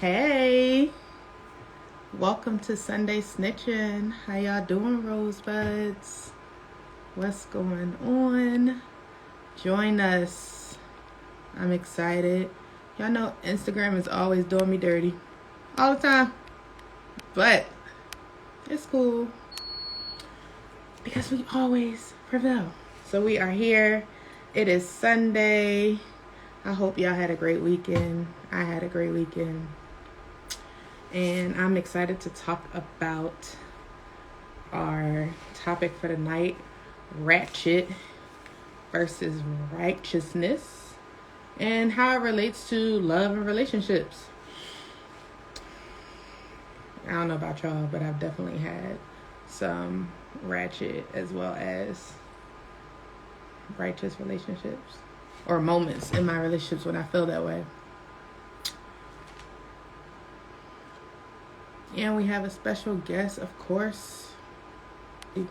Hey, welcome to Sunday Snitchin. How y'all doing, Rosebuds? What's going on? Join us. I'm excited. Y'all know Instagram is always doing me dirty. All the time. But it's cool because we always prevail. So we are here. It is Sunday. I hope y'all had a great weekend. I had a great weekend. And I'm excited to talk about our topic for the night, Ratchet versus righteousness, and how it relates to love and relationships. I don't know about y'all, but I've definitely had some ratchet as well as righteous relationships or moments in my relationships when I feel that way. And we have a special guest, of course. I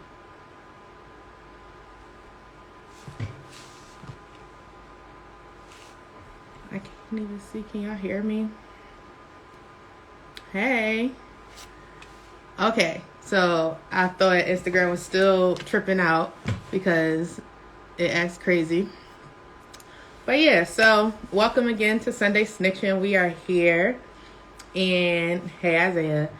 can't even see. Can y'all hear me? Hey. Okay, so I thought Instagram was still tripping out because it acts crazy. But yeah, so welcome again to Sunday Snitchin. We are here. And hey, Isaiah,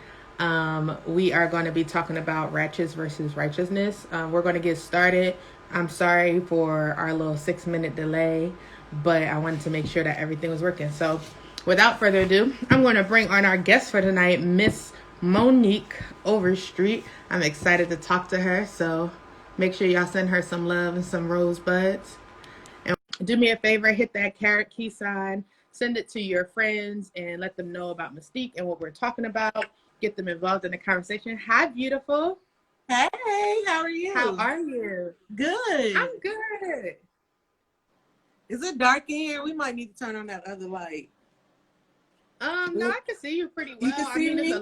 we are going to be talking about ratchets versus righteousness. We're going to get started. I'm sorry for our little 6-minute delay, but I wanted to make sure that everything was working. So without further ado, I'm going to bring on our guest for tonight, Miss Monique Overstreet. I'm excited to talk to her. So make sure y'all send her some love and some rosebuds. And do me a favor, hit that carrot key sign. Send it to your friends and let them know about Mystique and what we're talking about. Get them involved in the conversation. Hi, beautiful. Hey, how are you? How are you? Good. I'm good. Is it dark in here? We might need to turn on that other light. No, I can see you pretty well. You can see me?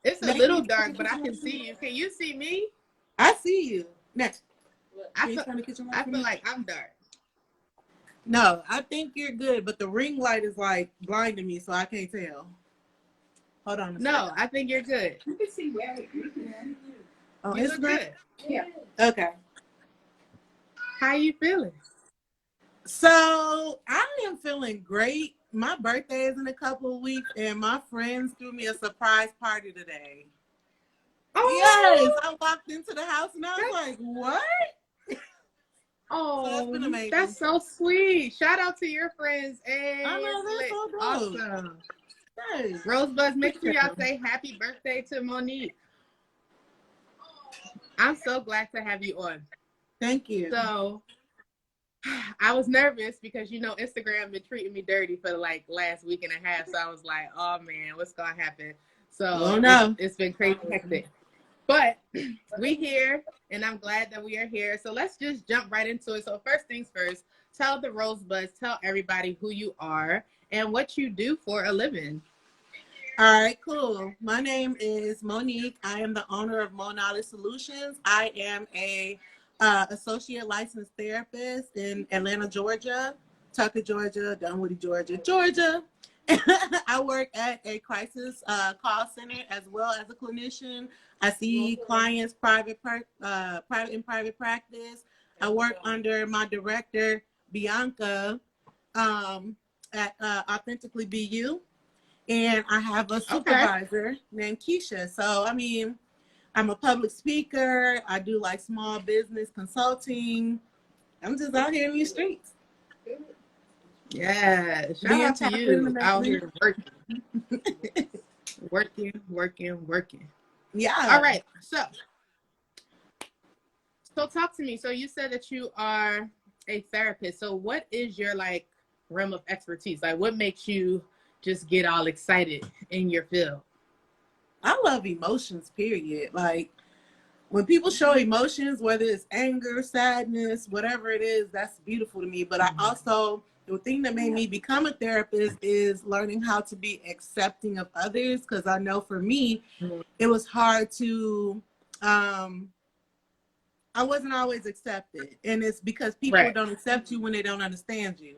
It's a little dark, but I can see you. Can you see me? I see you. Next. I feel like I'm dark. No, I think you're good, but the ring light is like blinding me, so I can't tell. Hold on. No, I think you're good. You can see where you can. Oh, you look good. Yeah. Okay. How you feeling? So I am feeling great. My birthday is in a couple of weeks, and my friends threw me a surprise party today. Oh, yes, I walked into the house and I was like, "What?" Oh, so that's been amazing. That's so sweet. Shout out to your friends. Hey, I know, that's so dope. Awesome. Hey. Rosebuds, make sure y'all say happy birthday to Monique. I'm so glad to have you on. Thank you. So, I was nervous because, Instagram been treating me dirty for like last week and a half. So I was like, oh man, what's going to happen? So it's been crazy hectic. But we here, and I'm glad that we are here. So let's just jump right into it. So first things first, tell the Rosebuds, tell everybody who you are and what you do for a living. All right, cool. My name is Monique. I am the owner of Mo Knowledge Solutions. I am a associate licensed therapist in Atlanta, Georgia, Tucker, Georgia, Dunwoody, Georgia. I work at a crisis call center as well as a clinician. I see clients private practice. I work under my director, Bianca, at Authentically Be You. And I have a supervisor named Keisha. So, I'm a public speaker. I do like small business consulting. I'm just out here in these streets. Yeah, shout out to you out here working. working. Yeah. All right. So talk to me. So you said that you are a therapist. So what is your realm of expertise? Like what makes you just get all excited in your field? I love emotions, period. Like when people show emotions, whether it's anger, sadness, whatever it is, that's beautiful to me. But I also, the thing that made me become a therapist is learning how to be accepting of others. Because I know for me, it was hard to, I wasn't always accepted. And it's because people don't accept you when they don't understand you.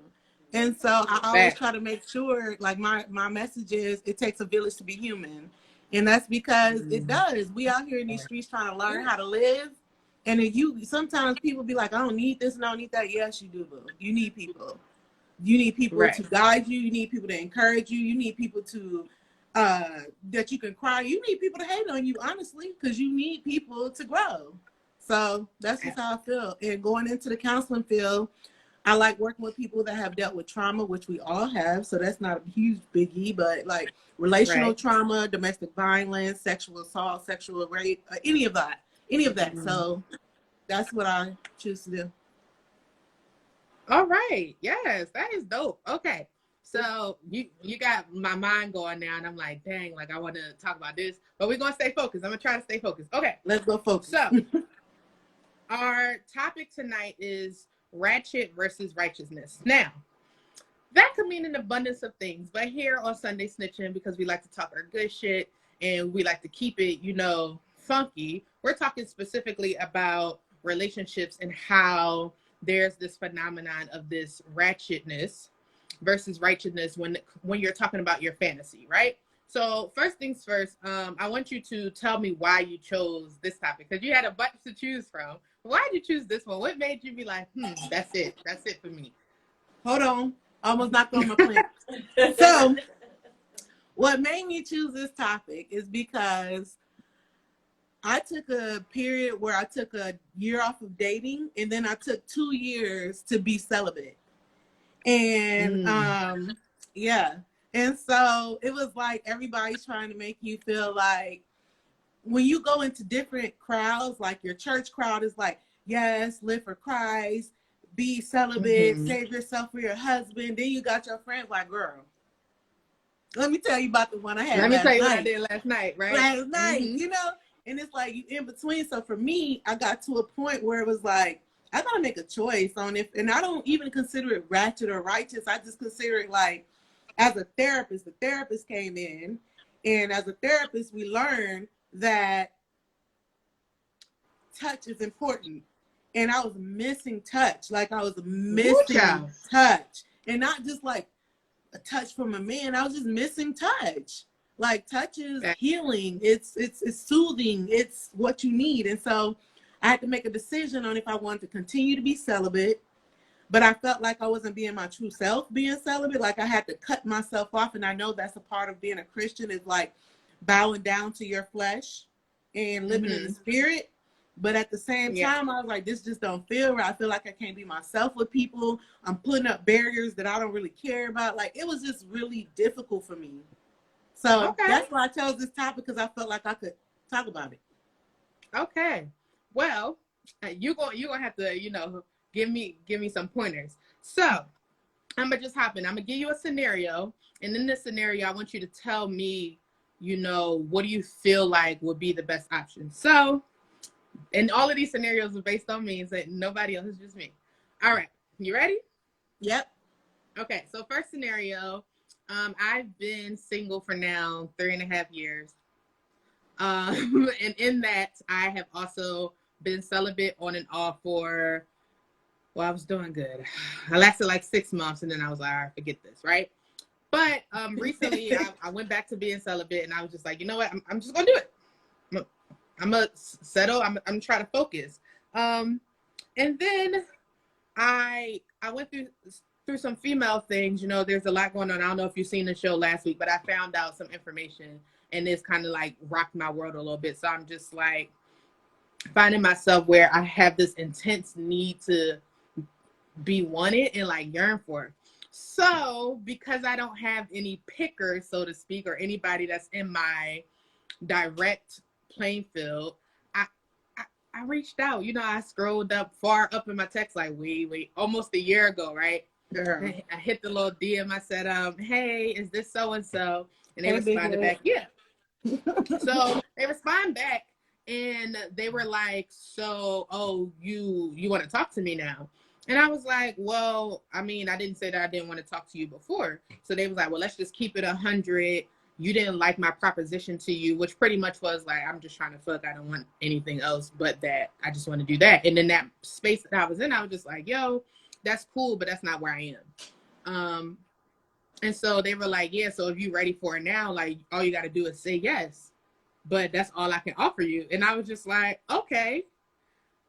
And so I always Fact. try to make sure, like my message is, it takes a village to be human, and that's because it does. We out here in these streets trying to learn how to live, and if you sometimes people be like, I don't need this and I don't need that. Yes, you do, boo. You need people. You need people Right. to guide you. You need people to encourage you. You need people to that you can cry. You need people to hate on you, honestly, because you need people to grow. So that's just how I feel. And going into the counseling field, I like working with people that have dealt with trauma, which we all have. So that's not a huge biggie, but like relational Right. trauma, domestic violence, sexual assault, sexual rape, any of that. So that's what I choose to do. All right. Yes, that is dope. Okay. So you got my mind going now, and I'm like, dang, like I want to talk about this, but we're gonna stay focused. I'm gonna try to stay focused. Okay. Let's go focus. So our topic tonight is ratchet versus righteousness. Now, that could mean an abundance of things, but here on Sunday Snitchin, because we like to talk our good shit and we like to keep it, funky, we're talking specifically about relationships and how there's this phenomenon of this ratchetness versus righteousness when you're talking about your fantasy, right? So first things first, I want you to tell me why you chose this topic, because you had a bunch to choose from. Why did you choose this one? What made you be like, that's it for me? Hold on. Almost knocked on my plant. So what made me choose this topic is because I took a period where I took a year off of dating, and then I took 2 years to be celibate. And yeah. And so it was like everybody's trying to make you feel like when you go into different crowds, like your church crowd is like, yes, live for Christ, be celibate, save yourself for your husband. Then you got your friends like, girl, let me tell you about the one I had Let me tell you night. what I did last night, right? Last night, and it's like you in between. So for me, I got to a point where it was like, I gotta make a choice on if, and I don't even consider it ratchet or righteous. I just consider it like, as a therapist, the therapist came in, and as a therapist, we learned that touch is important. And I was missing touch. Like I was missing touch. And not just like a touch from a man. I was just missing touch. Like touch is healing. It's soothing. It's what you need. And so I had to make a decision on if I wanted to continue to be celibate. But I felt like I wasn't being my true self being celibate. Like I had to cut myself off. And I know that's a part of being a Christian, is like bowing down to your flesh and living in the spirit. But at the same time, I was like, this just don't feel right. I feel like I can't be myself with people. I'm putting up barriers that I don't really care about. Like, it was just really difficult for me. So that's why I chose this topic, because I felt like I could talk about it. Okay. Well, you're gonna have to, give me some pointers. So I'm gonna just hop in. I'm gonna give you a scenario, and in this scenario, I want you to tell me, what do you feel like would be the best option? So, and all of these scenarios are based on me, so nobody else, it's just me. All right, you ready? Yep. Okay, so first scenario, I've been single for now 3.5 years. And in that, I have also been celibate on and off for, I was doing good. I lasted like 6 months, and then I was like, all right, forget this, right? But recently, I went back to being celibate, and I was just like, you know what? I'm just gonna do it. I'm gonna settle. I'm trying to focus. And then I went through some female things. There's a lot going on. I don't know if you've seen the show last week, but I found out some information, and it's kind of like rocked my world a little bit. So I'm just like finding myself where I have this intense need to be wanted and like yearn for. So because I don't have any pickers, so to speak, or anybody that's in my direct playing field, I reached out. I scrolled up far up in my text, like wait, almost a year ago, right? Girl. I hit the little DM. I said, hey, is this so and so? And they responded back, yeah. So they respond back, and they were like, so, you want to talk to me now? And I was like, well, I mean, I didn't say that I didn't want to talk to you before. So they was like, well, let's just keep it 100. You didn't like my proposition to you, which pretty much was like, I'm just trying to fuck. I don't want anything else but that. I just want to do that. And in that space that I was in, I was just like, yo, that's cool, but that's not where I am. And so they were like, yeah, so if you're ready for it now, like all you got to do is say yes. But that's all I can offer you. And I was just like, okay.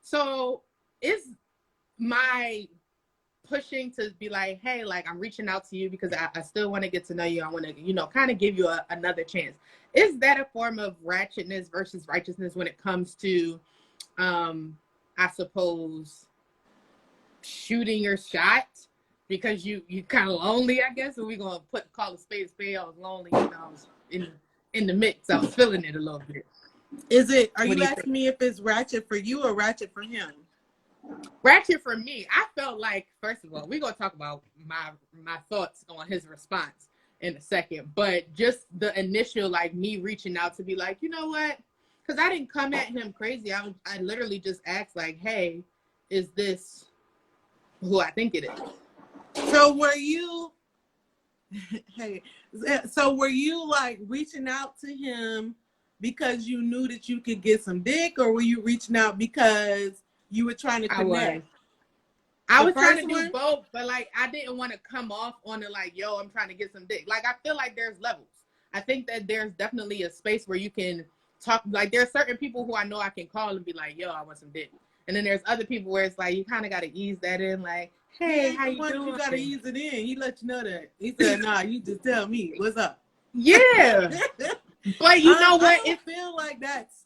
So is my pushing to be like, hey, like I'm reaching out to you because I still want to get to know you. I want to, kind of give you another chance. Is that a form of ratchetness versus righteousness when it comes to, I suppose, shooting your shot because you kind of lonely, I guess? And we're gonna call a spade a spade. I was lonely, I was in the mix. I was feeling it a little bit. Are you asking me if it's ratchet for you or ratchet for him? Ratchet for me. I felt like, first of all, we're gonna talk about my thoughts on his response in a second, but just the initial, like, me reaching out to be like, you know what? Because I didn't come at him crazy. I literally just asked, like, hey, is this who I think it is? So were you were you like reaching out to him because you knew that you could get some dick, or were you reaching out because you were trying to connect? I was trying to do both, but like I didn't want to come off on it like, yo, I'm trying to get some dick. Like I feel like there's levels. I think that there's definitely a space where you can talk. Like there's certain people who I know I can call and be like, yo, I want some dick. And then there's other people where it's like you kind of got to ease that in, like, hey, how you doing? You got to ease it in. He let you know that. He said, nah, you just tell me what's up. Yeah. But you know what? I feel like that's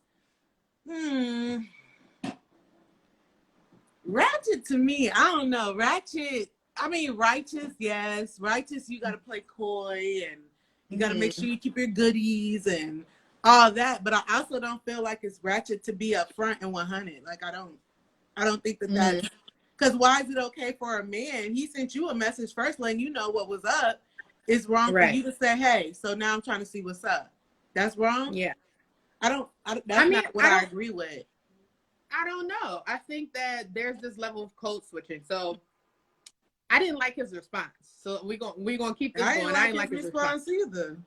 ratchet to me. I don't know. Ratchet, I mean, righteous, yes. Righteous, you got to play coy and you got to make sure you keep your goodies and all that. But I also don't feel like it's ratchet to be upfront and 100. Like, I don't think that that's, because why is it okay for a man? He sent you a message first letting you know what was up. It's wrong for you to say, hey, so now I'm trying to see what's up. That's wrong? Yeah. That's not what I agree with. I don't know. I think that there's this level of code switching. So I didn't like his response. So we're gonna keep this going. I didn't like his response either.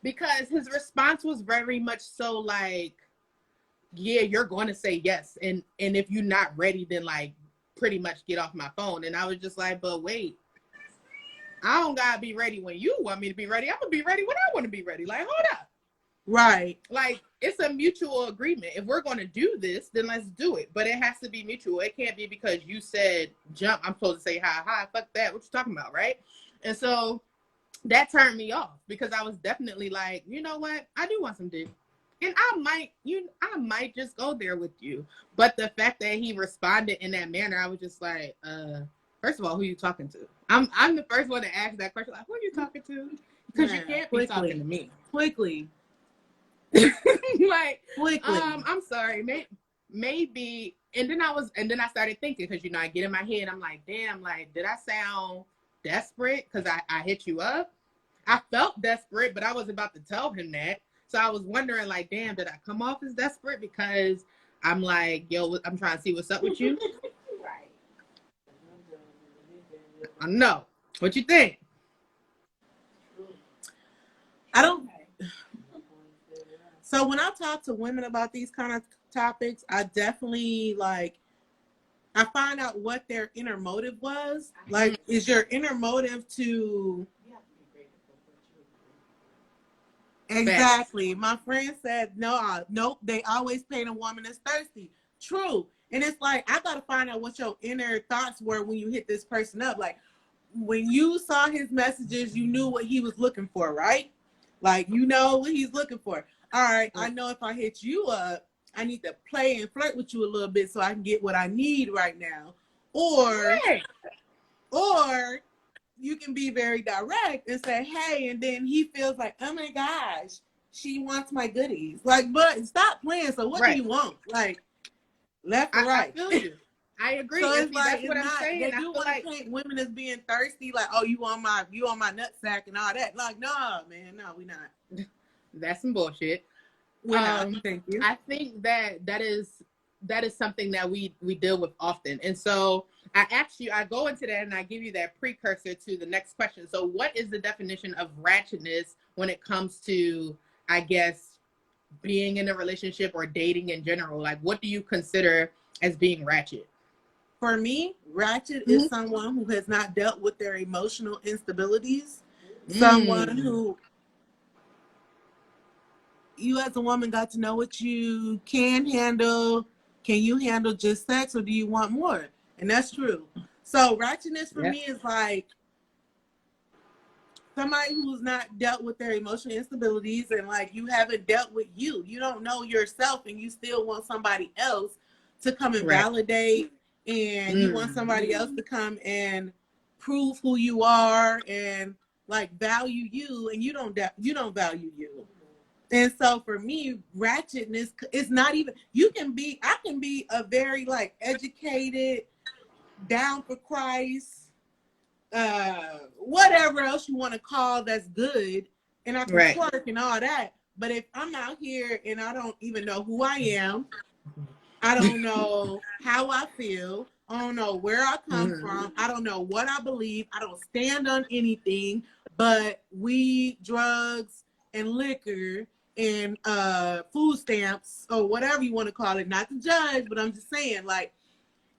Because his response was very much so like, yeah, you're going to say yes. And if you're not ready, then like pretty much get off my phone. And I was just like, but wait, I don't gotta be ready when you want me to be ready. I'm gonna be ready when I want to be ready. Like, hold up. Right. Like, it's a mutual agreement. If we're going to do this, then let's do it. But it has to be mutual. It can't be because you said jump, I'm supposed to say hi, fuck that. What you talking about, right? And so that turned me off because I was definitely like, you know what? I do want some dick. And I might just go there with you. But the fact that he responded in that manner, I was just like, first of all, who are you talking to? I'm the first one to ask that question. Like, who are you talking to? Because you can't be talking to me. Quickly. Like, I'm sorry, maybe. And then I started thinking, because I get in my head, I'm like, damn, like, did I sound desperate because I hit you up? I felt desperate, but I was about to tell him that. So I was wondering, like, damn, did I come off as desperate because I'm like, yo, I'm trying to see what's up with you? Right. I know. What you think? I don't. So when I talk to women about these kind of topics, I definitely I find out what their inner motive was. Like, is your inner motive to... Exactly. My friend said, nope, they always paint a woman as thirsty. True. And it's like, I got to find out what your inner thoughts were when you hit this person up. Like, when you saw his messages, you knew what he was looking for, right? Like, you know what he's looking for. All right, I know if I hit you up, I need to play and flirt with you a little bit so I can get what I need right now. Or you can be very direct and say, hey, and then he feels like, oh my gosh, she wants my goodies. Like, but stop playing. So what do you want? Like, left or right? I feel you. I agree. So it's like, that's what I'm saying. They do want to paint women as being thirsty, like, oh, you on my nutsack and all that. Like, no, man, no, we not. That's some bullshit. Thank you. I think that is something that we deal with often. And so I go into that and I give you that precursor to the next question. So what is the definition of ratchetness when it comes to, I guess, being in a relationship or dating in general? Like, what do you consider as being ratchet? For me, Ratchet is someone who has not dealt with their emotional instabilities. Someone who you as a woman got to know what you can handle. Can you handle just sex or do you want more? And that's true. So ratchetness for me is like somebody who's not dealt with their emotional instabilities and like you haven't dealt with you. You don't know yourself and you still want somebody else to come and validate, and you want somebody else to come and prove who you are and like value you, and you don't value you. And so for me, ratchetness is not even, I can be a very like educated, down for Christ, whatever else you want to call that's good, and I can twerk and all that. But if I'm out here and I don't even know who I am, I don't know how I feel, I don't know where I come from, I don't know what I believe, I don't stand on anything but weed, drugs, and liquor, and food stamps, or whatever you want to call it. Not to judge, but I'm just saying, like,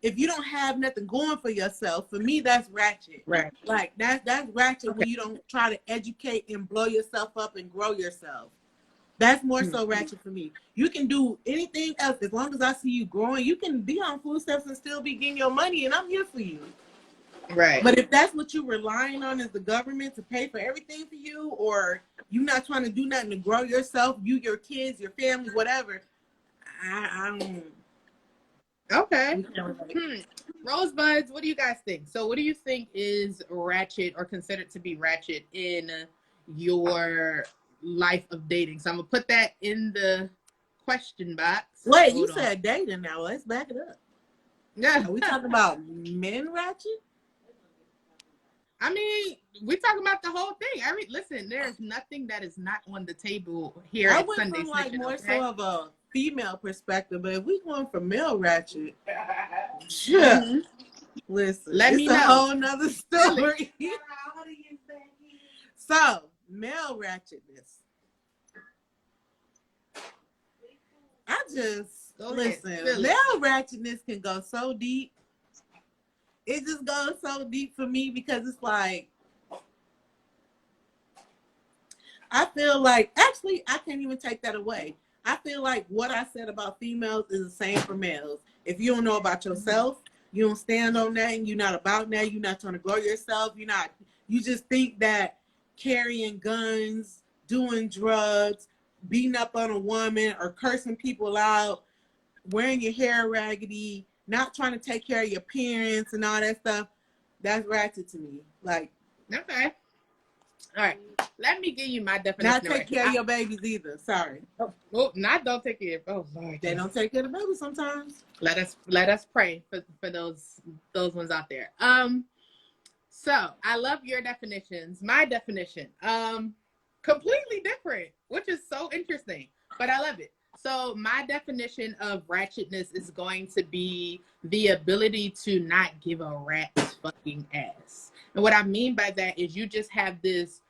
if you don't have nothing going for yourself, for me, that's ratchet. Right. Like that's ratchet when you don't try to educate and blow yourself up and grow yourself. That's more so ratchet for me. You can do anything else as long as I see you growing. You can be on food stamps and still be getting your money, and I'm here for you. Right. But if that's what you're relying on is the government to pay for everything for you, or you're not trying to do nothing to grow yourself, you, your kids, your family, whatever, I don't. Okay. Rosebuds, what do you guys think? So what do you think is ratchet or considered to be ratchet in your life of dating? So I'm going to put that in the question box. Wait, you said dating now. Let's back it up. Yeah. Are we talking about men ratchet? I mean, we're talking about the whole thing. Listen, there's nothing that is not on the table here at Sunday Snitchin. Like more so of a female perspective, but if we going for male ratchet, listen, let me know. A whole nother story. So, male ratchetness. I just male ratchetness can go so deep. It just goes so deep for me because it's like, I feel like, actually, I can't even take that away. I feel like what I said about females is the same for males. If you don't know about yourself, you don't stand on that, and you're not about that, you're not trying to grow yourself, you just think that carrying guns, doing drugs, beating up on a woman, or cursing people out, wearing your hair raggedy, not trying to take care of your parents and all that stuff, that's ratchet to me. Like, okay. All right. Let me give you my definition. Not take care of your babies either. Sorry. Not don't take care. Oh Lord. They don't take care of the babies sometimes. Let us pray for those ones out there. So I love your definitions. My definition, completely different, which is so interesting, but I love it. So my definition of ratchetness is going to be the ability to not give a rat's fucking ass. And what I mean by that is you just have this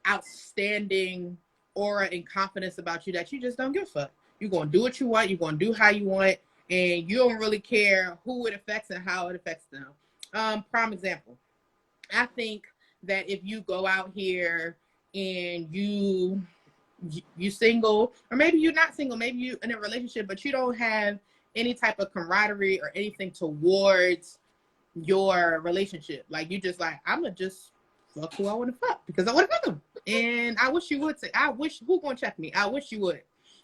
outstanding aura and confidence about you that you just don't give a fuck. You're going to do what you want. You're going to do how you want. And you don't really care who it affects and how it affects them. Prime example. I think that if you go out here and you single, or maybe you're not single, maybe you're in a relationship, but you don't have any type of camaraderie or anything towards your relationship. Like, you just like, I'm going to just fuck who I want to fuck because I want to fuck them. And I wish you would say, who going to check me? I wish you would.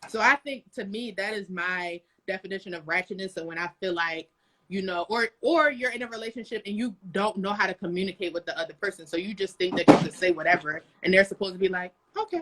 So I think, to me, that is my definition of ratchetness. And when I feel like, or you're in a relationship and you don't know how to communicate with the other person. So you just think that you can say whatever and they're supposed to be like, okay.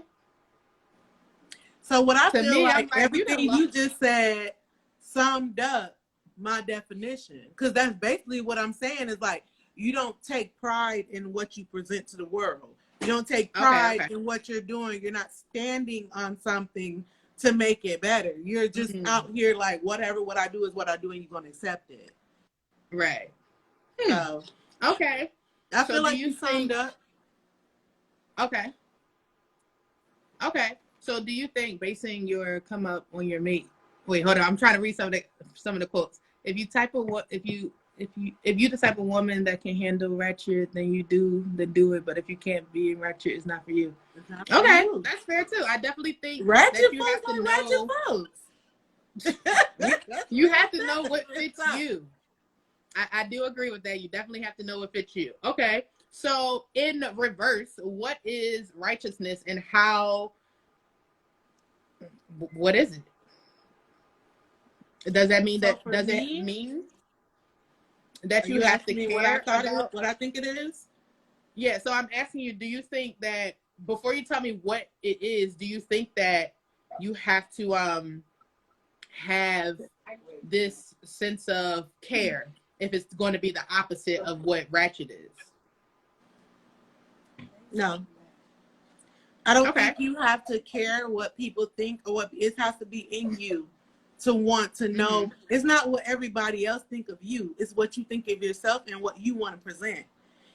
So what I feel like everything you just said summed up my definition. Because that's basically what I'm saying is like, you don't take pride in what you present to the world. You don't take pride in what you're doing. You're not standing on something to make it better. You're just out here like, whatever, what I do is what I do, and you're going to accept it. Right. So, okay. I feel like you summed up. Okay. Okay. So do you think basing your come up on your mate? Wait, hold on. I'm trying to read some of the quotes. If if you the type of woman that can handle ratchet, then do it. But if you can't be ratchet, it's not for you. It's not for Okay, you. that's fair too. I definitely think Ratchet that you have folks to like know. ratchet folks. You have to know what fits you. I do agree with that. You definitely have to know what fits you. Okay, so in reverse, what is righteousness and how? What is it? Does that mean So that? for Does it me, mean that are you you have to asking me what I care thought about? what I think it is? Yeah. So I'm asking you. Do you think that before you tell me what it is, do you think that you have to have this sense of care if it's going to be the opposite of what ratchet is? No. I don't Okay. think you have to care what people think or what it has to be in you to want to know. Mm-hmm. It's not what everybody else think of you. It's what you think of yourself and what you want to present.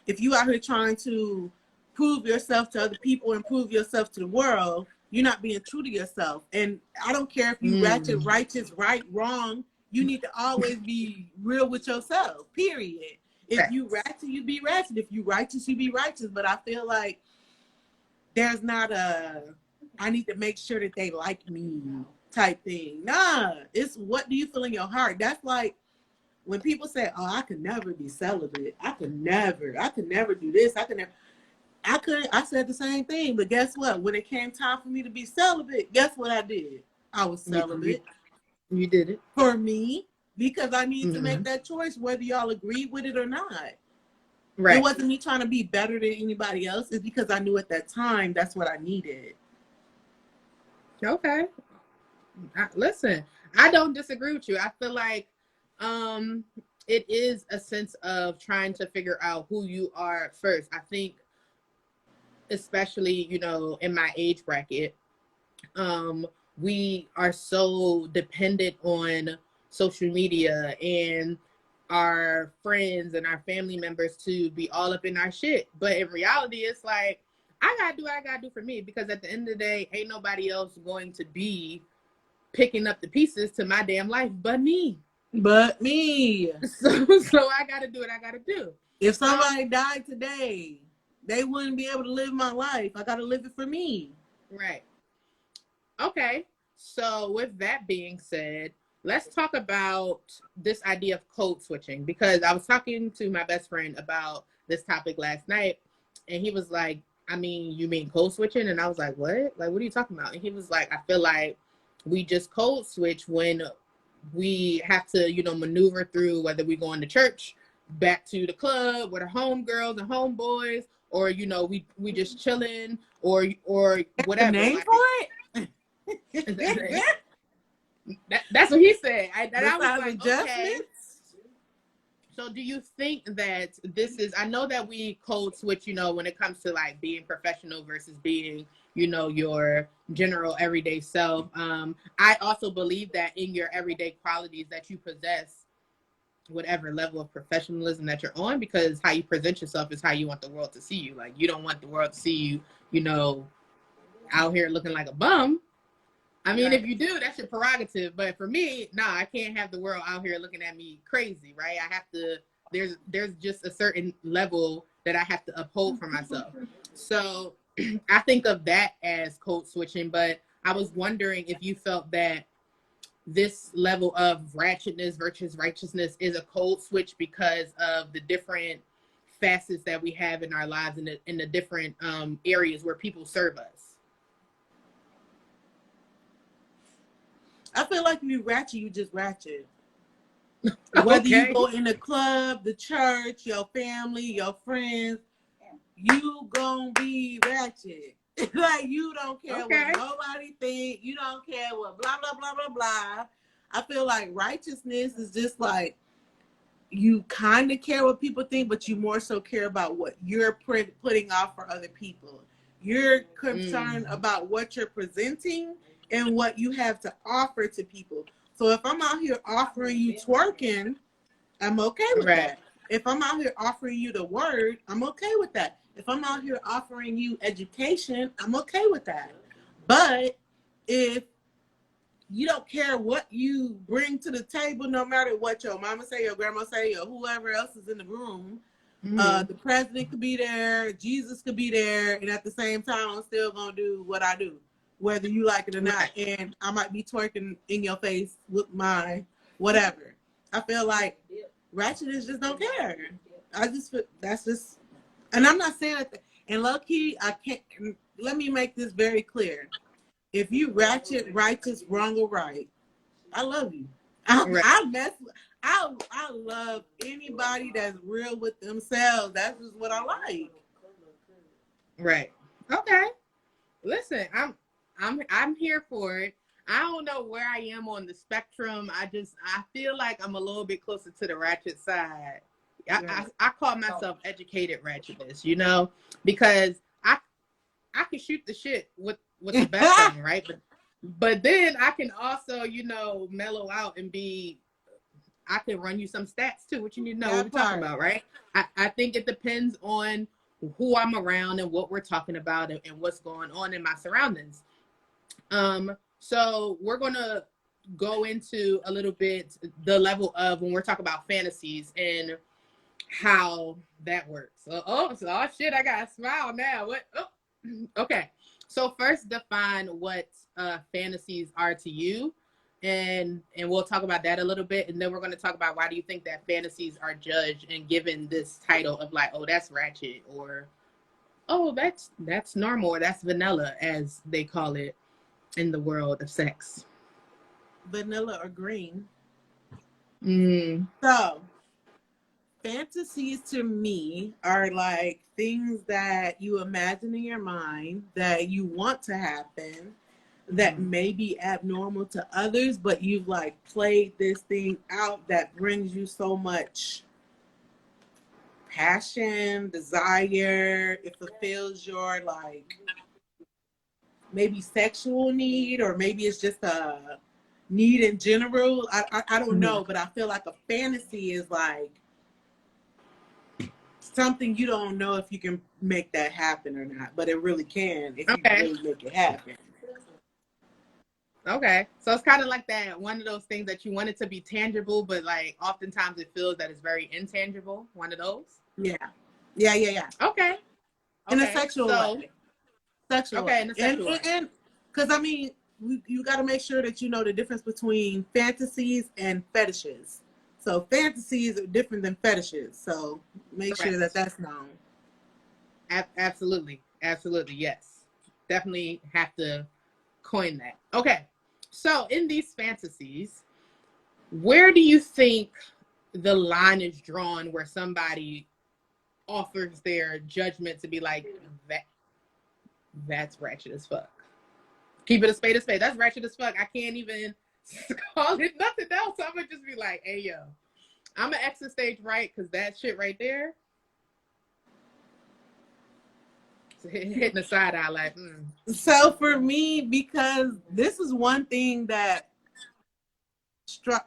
If you out here trying to prove yourself to other people and prove yourself to the world, you're not being true to yourself. And I don't care if you ratchet, righteous, right, wrong. You need to always be real with yourself, period. If you ratchet, you be ratchet. If you righteous, you be righteous. But I feel like there's not I need to make sure that they like me type thing. Nah, it's what do you feel in your heart? That's like when people say, oh, I could never be celibate. I could never do this. I said the same thing, but guess what? When it came time for me to be celibate, guess what I did? I was celibate. You did it. For me, because I need to Mm-hmm. make that choice whether y'all agree with it or not. Right. It wasn't me trying to be better than anybody else. It's because I knew at that time that's what I needed. Okay. Listen, I don't disagree with you. I feel like it is a sense of trying to figure out who you are first. I think especially, in my age bracket, we are so dependent on social media and our friends and our family members to be all up in our shit. But in reality, it's like, I gotta do what I gotta do for me, because at the end of the day, ain't nobody else going to be picking up the pieces to my damn life but me. But me. So I gotta do what I gotta do. If somebody died today, they wouldn't be able to live my life. I gotta live it for me. Right. Okay. So with that being said, let's talk about this idea of code switching, because I was talking to my best friend about this topic last night, and he was like, I mean, you mean code switching? And I was like, what? Like, what are you talking about? And he was like, I feel like we just code switch when we have to, maneuver through whether we going to church, back to the club with our homegirls and homeboys, or, we just chilling or whatever. The name like, for it? That's what he said. I was like, okay. So do you think that this is, I know that we code switch, when it comes to like being professional versus being, your general everyday self. I also believe that in your everyday qualities that you possess, whatever level of professionalism that you're on, because how you present yourself is how you want the world to see you. Like, you don't want the world to see you, out here looking like a bum. I mean, right. If you do, that's your prerogative. But for me, I can't have the world out here looking at me crazy, right? I have to, there's just a certain level that I have to uphold for myself. So I think of that as code switching, but I was wondering if you felt that this level of ratchetness versus righteousness is a code switch because of the different facets that we have in our lives in the different areas where people serve us. I feel like if you ratchet, you just ratchet. Whether you go in the club, the church, your family, your friends, you gonna be ratchet. Like, you don't care what nobody think. You don't care what blah, blah, blah, blah, blah. I feel like righteousness is just like, you kind of care what people think, but you more so care about what you're putting off for other people. You're concerned about what you're presenting and what you have to offer to people. So if I'm out here offering you twerking, I'm okay with that. If I'm out here offering you the word, I'm okay with that. If I'm out here offering you education, I'm okay with that. But if you don't care what you bring to the table, no matter what your mama say, your grandma say, or whoever else is in the room. The president could be there, Jesus could be there, and at the same time, I'm still gonna do what I do, whether you like it or not. And I might be twerking in your face with my whatever. I feel like Ratchet just don't care. I just feel that's just, and I'm not saying that. And low key, I can't. Let me make this very clear. If you ratchet, righteous, wrong or right, I love you. I love anybody that's real with themselves. That's just what I like. Right. Okay. Listen, I'm here for it. I don't know where I am on the spectrum. I feel like I'm a little bit closer to the ratchet side. I call myself educated ratchetness, you know, because I can shoot the shit with the best of them, right? But then I can also, you know, mellow out and I can run you some stats too, what you need to know what we're talking about, right? I think it depends on who I'm around and what we're talking about and what's going on in my surroundings. So we're going to go into a little bit the level of when we're talking about fantasies and how that works. Oh shit, I got a smile now. What? Oh, okay. So first define what fantasies are to you. And we'll talk about that a little bit. And then we're going to talk about why do you think that fantasies are judged and given this title of like, oh, that's ratchet, or oh, that's normal, or that's vanilla, as they call it in the world of sex. Vanilla or green. Mm. So fantasies to me are like things that you imagine in your mind that you want to happen, that may be abnormal to others, but you've like played this thing out that brings you so much passion, desire. It fulfills your like maybe sexual need, or maybe it's just a need in general. I don't know, but I feel like a fantasy is like something you don't know if you can make that happen or not, but it really can if you really make it happen. Okay. So it's kind of like that, one of those things that you want it to be tangible, but like oftentimes it feels that it's very intangible. One of those? Yeah. Okay. In a sexual way. Sexual way. In a sexual way. And because I mean, you got to make sure that you know the difference between fantasies and fetishes. So fantasies are different than fetishes. So make sure that that's known. Absolutely. Yes. Definitely have to coin that. Okay. So in these fantasies, where do you think the line is drawn where somebody offers their judgment to be like, that's ratchet as fuck? Keep it a spade. That's ratchet as fuck. I can't even call it nothing else. I'm gonna just be like, hey yo, I'm gonna exit stage right, because that shit right there, hitting the side eye like. So for me, because this is one thing that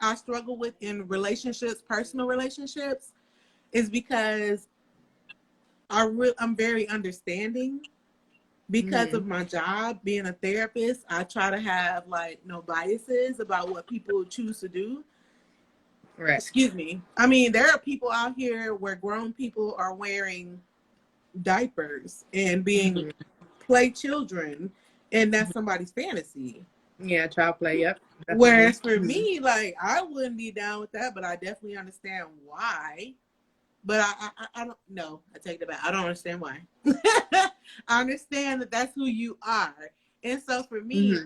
I struggle with in relationships, personal relationships, is because I'm very understanding. Because of my job, being a therapist, I try to have like no biases about what people choose to do. Right. Excuse me. I mean, there are people out here where grown people are wearing diapers and being play children, and that's somebody's fantasy. Yeah, child play. Yep. Definitely. Whereas for me, like, I wouldn't be down with that, but I definitely understand why. But I don't know. I take it back. I don't understand why. I understand that that's who you are. And so for me,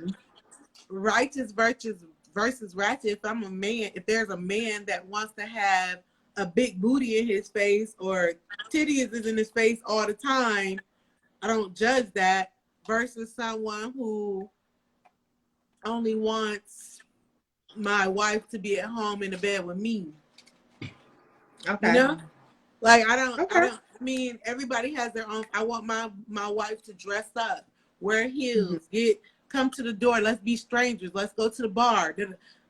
righteous versus ratchet, if I'm a man, if there's a man that wants to have a big booty in his face or titties is in his face all the time, I don't judge that, versus someone who only wants my wife to be at home in the bed with me. Okay. You know? Like, I mean, everybody has their own. I want my wife to dress up, wear heels, come to the door. Let's be strangers. Let's go to the bar.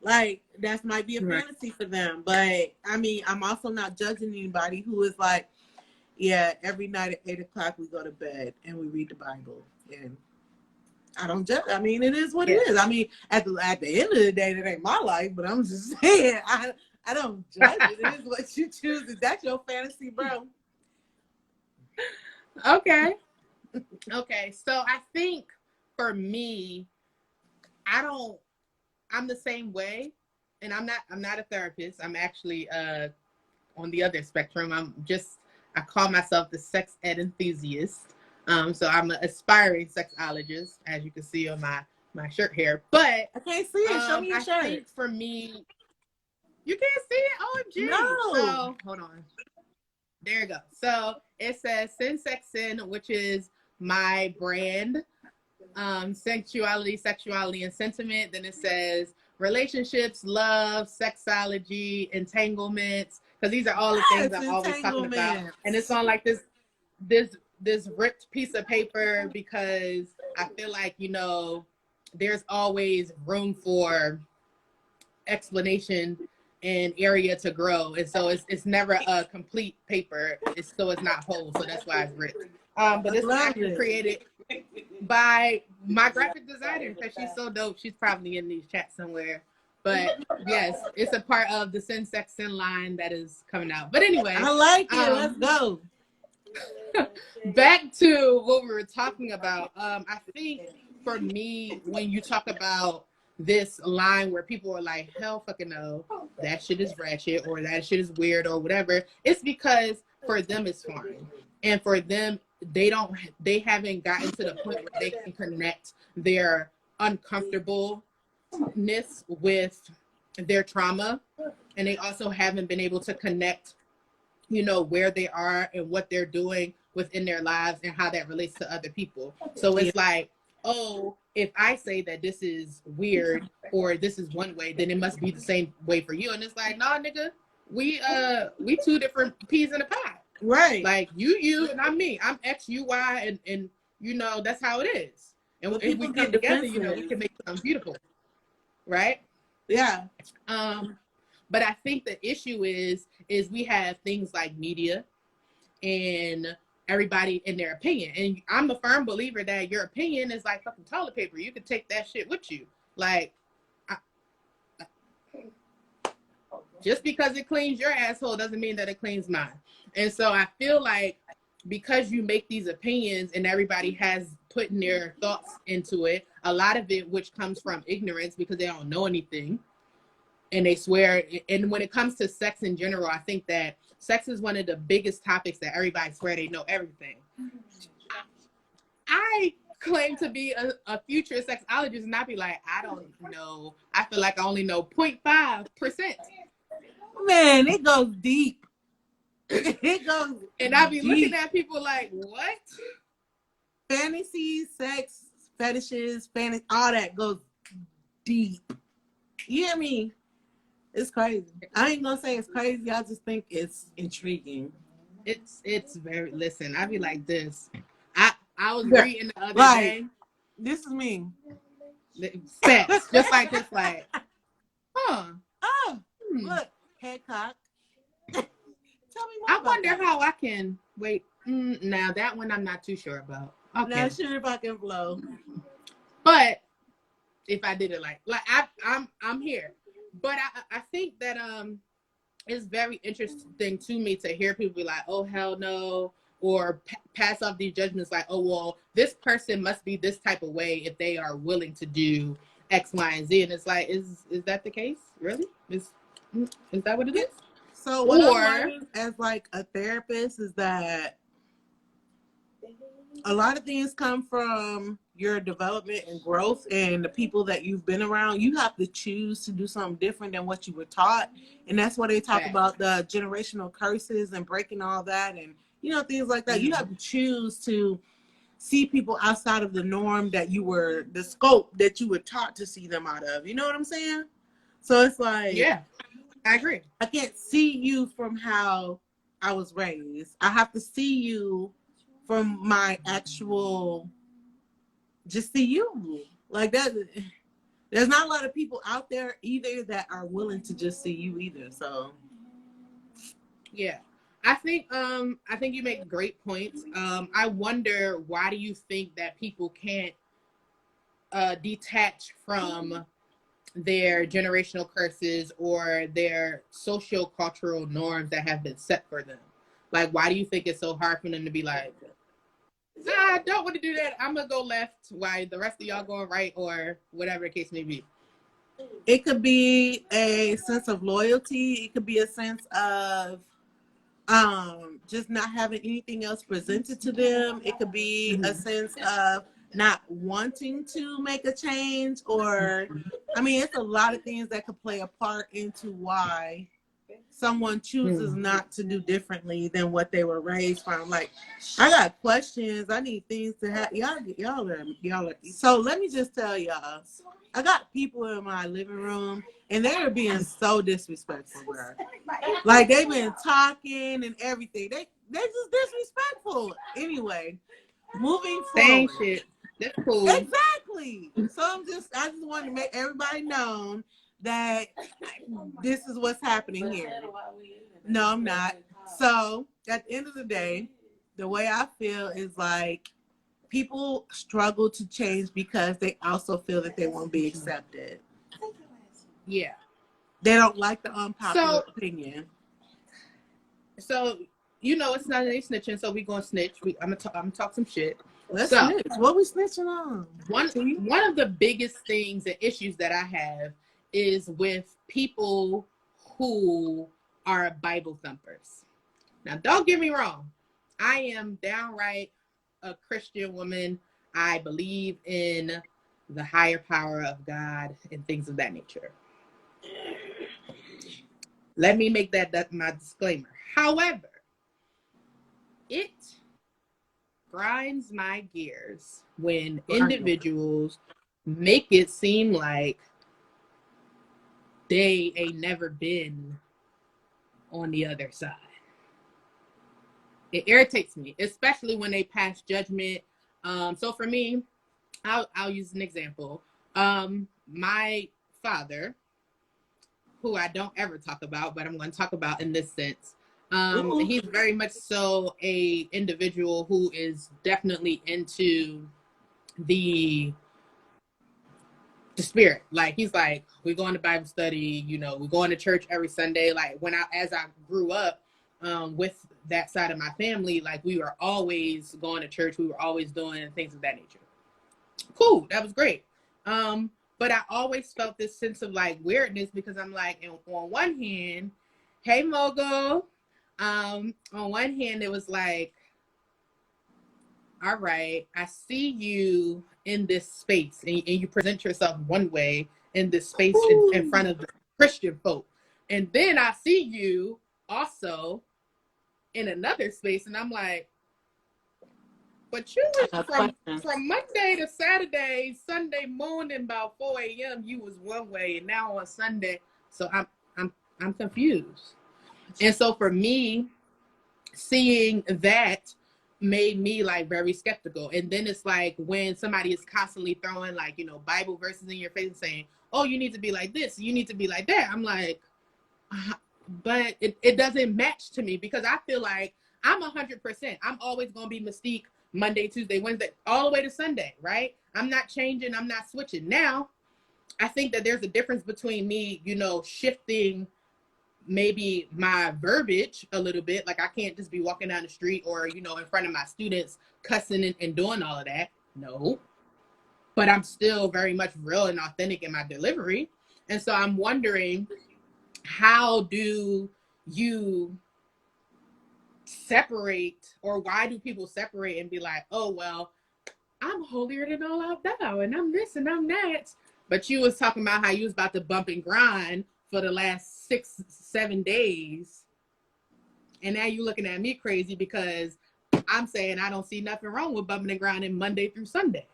Like, that might be a fantasy for them. But I mean, I'm also not judging anybody who is like, yeah, every night at 8:00 we go to bed and we read the Bible. And I don't judge. I mean, it is what it Yeah. is. I mean, at the end of the day, that ain't my life. But I'm just saying, I don't judge it. It is what you choose. If that's your fantasy, bro. Okay. Okay. So I think for me, I'm the same way. And I'm not a therapist. I'm actually on the other spectrum. I call myself the sex ed enthusiast. So I'm an aspiring sexologist, as you can see on my shirt here. But I can't see it. Show me your I shirt. think for me, you can't see it. OMG. No. So hold on. There you go. So it says Sin Sexin, which is my brand. Sensuality, sexuality, and sentiment. Then it says relationships, love, sexology, entanglements. Because these are all the things I'm always talking about. And it's on like this ripped piece of paper because I feel like, there's always room for explanation and area to grow. And so it's never a complete paper. It's not whole. So that's why it's ripped. But this is actually created by my graphic designer because she's so dope. She's probably in these chats somewhere. But yes, it's a part of the Sin Sex Sin line that is coming out. But anyway, I like it. Let's go. Back to what we were talking about. I think for me, when you talk about this line where people are like, hell fucking no, that shit is ratchet or that shit is weird or whatever, it's because for them it's fine. And for them, they haven't gotten to the point where they can connect their uncomfortableness with their trauma. And they also haven't been able to connect, where they are and what they're doing within their lives and how that relates to other people. So it's like, oh, if I say that this is weird or this is one way, then it must be the same way for you. And it's like, nah, nigga, we two different peas in a pot. Right. Like you and I'm me. I'm X, you, Y, and that's how it is. And if we come together, we can make something beautiful. Right? Yeah. But I think the issue is we have things like media and everybody in their opinion. And I'm a firm believer that your opinion is like fucking toilet paper. You can take that shit with you. Like, just because it cleans your asshole doesn't mean that it cleans mine. And so I feel like because you make these opinions and everybody has put in their thoughts into it, a lot of it, which comes from ignorance because they don't know anything, and they swear. And when it comes to sex in general, I think that sex is one of the biggest topics that everybody swear they know everything. I claim to be a future sexologist, and I'd be like, I don't know. I feel like I only know 0.5%. Man, it goes deep. It goes and I'd be looking at people like, what? Fantasy, sex, fetishes, all that goes deep. You hear me? It's crazy. I ain't gonna say it's crazy. I just think it's intriguing. It's very, listen, I'd be like this. I was reading the other day. This is me. Sex. Just like this, like, Look, head cock. Tell me more. I wonder how I can wait. Now that one I'm not too sure about. Okay. Not sure if I can flow. But if I did it like I'm here. But I think that it's very interesting to me to hear people be like, oh hell no, or pass off these judgments like, oh well, this person must be this type of way if they are willing to do X, Y, and Z. And it's like, is that the case? Really? Is that what it is? So what I'm learning as like a therapist is that a lot of things come from your development and growth and the people that you've been around. You have to choose to do something different than what you were taught. And that's why they talk about the generational curses and breaking all that and, things like that. Mm-hmm. You have to choose to see people outside of the norm that the scope that you were taught to see them out of. You know what I'm saying? So it's like, yeah, I agree. I can't see you from how I was raised. I have to see you from my actual, just see you like that. There's not a lot of people out there either that are willing to just see you either. So yeah, I think you make great points. I wonder, why do you think that people can't detach from their generational curses or their social cultural norms that have been set for them? Like, why do you think it's so hard for them to be like, nah, I don't want to do that, I'm gonna go left while the rest of y'all going right, or whatever the case may be? It could be a sense of loyalty. It could be a sense of just not having anything else presented to them. It could be a sense of not wanting to make a change, or I mean, it's a lot of things that could play a part into why someone chooses not to do differently than what they were raised from. Like, I got questions. I need things to have. Y'all are. So let me just tell y'all, I got people in my living room, and they're being so disrespectful, bro. Like, they've been talking and everything. They're just disrespectful. Anyway, moving Saying forward. shit. That's cool. Exactly. So I just want to make everybody know that this is what's happening here. No, I'm not. So at the end of the day, the way I feel is like people struggle to change because they also feel that they won't be accepted. Yeah. They don't like the unpopular opinion. So, you know, it's Sunday Snitchin, so we gonna snitch. I'm gonna talk some shit. Let's snitch. What we snitching on? One of the biggest things and issues that I have is with people who are Bible thumpers. Now, don't get me wrong. I am downright a Christian woman. I believe in the higher power of God and things of that nature. Let me make that my disclaimer. However, it grinds my gears when individuals make it seem like they ain't never been on the other side. It irritates me, especially when they pass judgment. So for me, I'll use an example. My father, who I don't ever talk about, but I'm going to talk about in this sense. He's very much so a individual who is definitely into the spirit. Like, he's like, we're going to Bible study, you know, we're going to church every Sunday. Like, as I grew up with that side of my family, like, we were always going to church. We were always doing things of that nature. Cool. That was great. But I always felt this sense of like weirdness because I'm like, on one hand, hey Mogul, on one hand, it was like, all right, I see you in this space and you present yourself one way in this space in front of the Christian folk. And then I see you also in another space and I'm like, but you was from Monday to Saturday, Sunday morning about 4 a.m. you was one way, and now on Sunday, so I'm confused. And so for me, seeing that made me like very skeptical. And then it's like when somebody is constantly throwing like, you know, Bible verses in your face and saying, oh, you need to be like this, you need to be like that. I'm like, but it doesn't match to me because I feel like I'm 100%. I'm always gonna be Mystique Monday, Tuesday, Wednesday, all the way to Sunday, right? I'm not changing, I'm not switching. Now, I think that there's a difference between me, you know, shifting maybe my verbiage a little bit. Like, I can't just be walking down the street or, you know, in front of my students cussing and doing all of that. No. But I'm still very much real and authentic in my delivery. And so I'm wondering, how do you separate, or why do people separate and be like, oh, well, I'm holier than all out thou, and I'm this and I'm that. But you was talking about how you was about to bump and grind for the last 6-7 days. And now you looking at me crazy because I'm saying I don't see nothing wrong with bumping and grinding Monday through Sunday.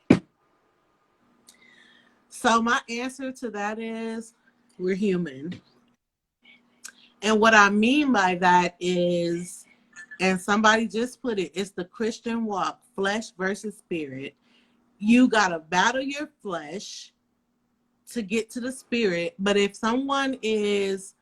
So my answer to that is, we're human. And what I mean by that is, and somebody just put it, it's the Christian walk, flesh versus spirit. You got to battle your flesh to get to the spirit. But if someone is